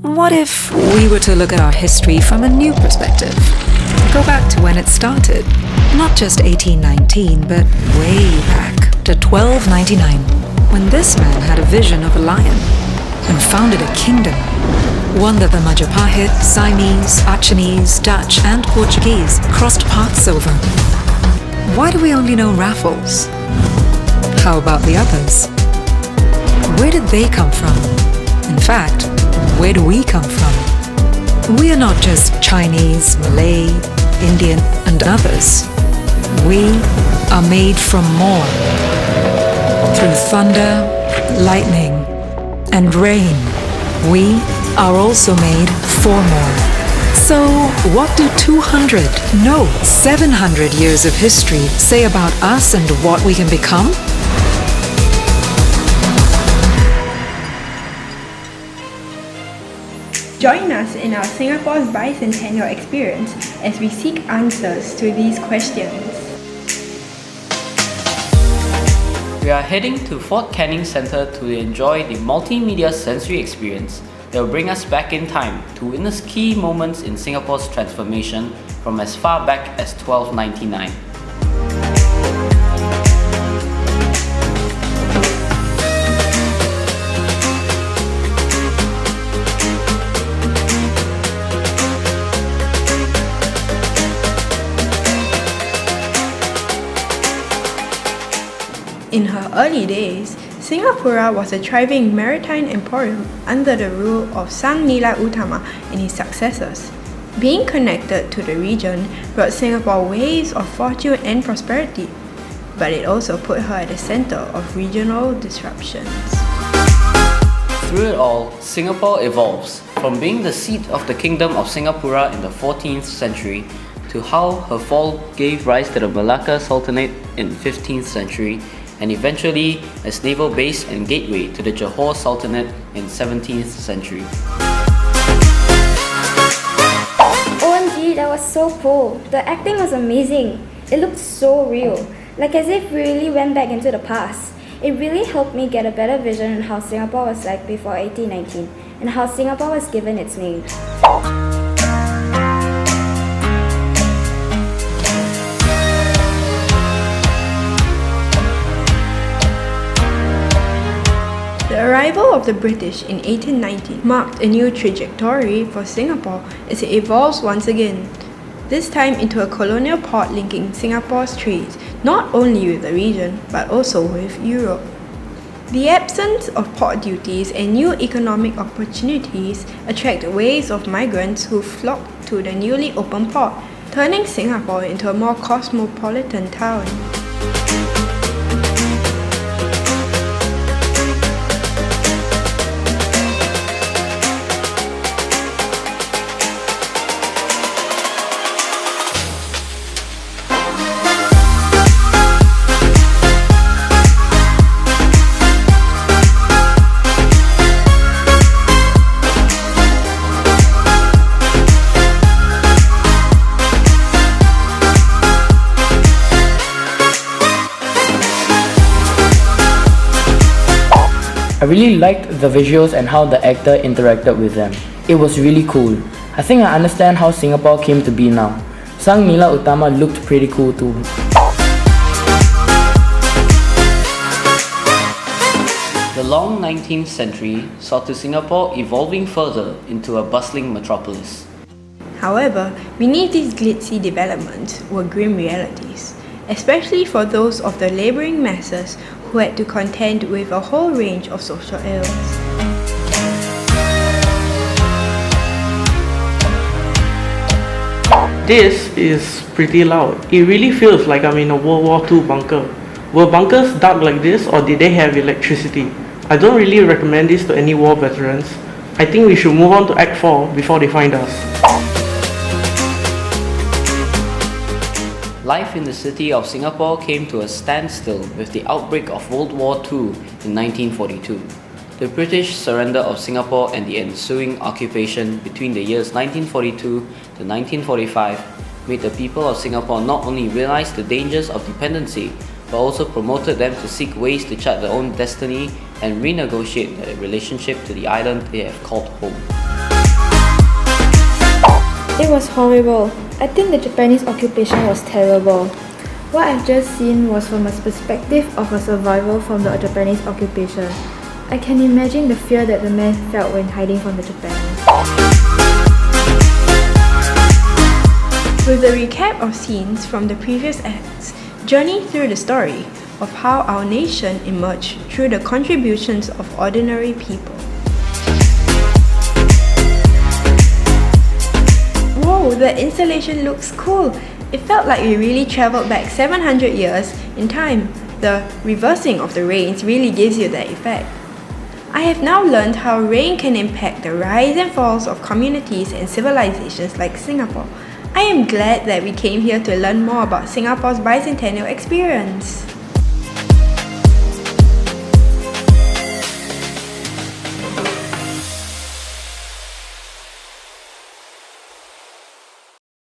What if we were to look at our history from a new perspective? Go back to when it started. Not just 1819, but way back to 1299, when this man had a vision of a lion and founded a kingdom, one that the Majapahit, Siamese, Achinese, Dutch and Portuguese crossed paths over. Why do we only know Raffles? How about the others? Where did they come from? In fact, where do we come from? We are not just Chinese, Malay, Indian and others. We are made from more. Through thunder, lightning and rain, we are also made for more. So what do 200, no, 700 years of history say about us and what we can become? Join us in our Singapore's Bicentennial experience as we seek answers to these questions. We are heading to Fort Canning Centre to enjoy the multimedia sensory experience that will bring us back in time to witness key moments in Singapore's transformation from as far back as 1299. In her early days, Singapura was a thriving maritime emporium under the rule of Sang Nila Utama and his successors. Being connected to the region brought Singapore waves of fortune and prosperity, but it also put her at the center of regional disruptions. Through it all, Singapore evolves, from being the seat of the Kingdom of Singapura in the 14th century to how her fall gave rise to the Malacca Sultanate in the 15th century, and eventually as naval base and gateway to the Johor Sultanate in 17th century. OMG, that was so cool. The acting was amazing. It looked so real, like as if we really went back into the past. It really helped me get a better vision on how Singapore was like before 1819 and how Singapore was given its name. The arrival of the British in 1890 marked a new trajectory for Singapore as it evolves once again, this time into a colonial port linking Singapore's trade not only with the region but also with Europe. The absence of port duties and new economic opportunities attract waves of migrants who flock to the newly opened port, turning Singapore into a more cosmopolitan town. I really liked the visuals and how the actor interacted with them. It was really cool. I think I understand how Singapore came to be now. Sang Nila Utama looked pretty cool too. The long 19th century saw to Singapore evolving further into a bustling metropolis. However, beneath these glitzy developments were grim realities, especially for those of the labouring masses who had to contend with a whole range of social ills. This is pretty loud. It really feels like I'm in a World War II bunker. Were bunkers dark like this or did they have electricity? I don't really recommend this to any war veterans. I think we should move on to Act 4 before they find us. Life in the city of Singapore came to a standstill with the outbreak of World War II in 1942. The British surrender of Singapore and the ensuing occupation between the years 1942 to 1945 made the people of Singapore not only realize the dangers of dependency, but also promoted them to seek ways to chart their own destiny and renegotiate their relationship to the island they have called home. It was horrible. I think the Japanese occupation was terrible. What I've just seen was from a perspective of a survivor from the Japanese occupation. I can imagine the fear that the man felt when hiding from the Japanese. With the recap of scenes from the previous acts, journey through the story of how our nation emerged through the contributions of ordinary people. Whoa, the installation looks cool! It felt like we really travelled back 700 years in time. The reversing of the rains really gives you that effect. I have now learned how rain can impact the rise and falls of communities and civilizations like Singapore. I am glad that we came here to learn more about Singapore's bicentennial experience.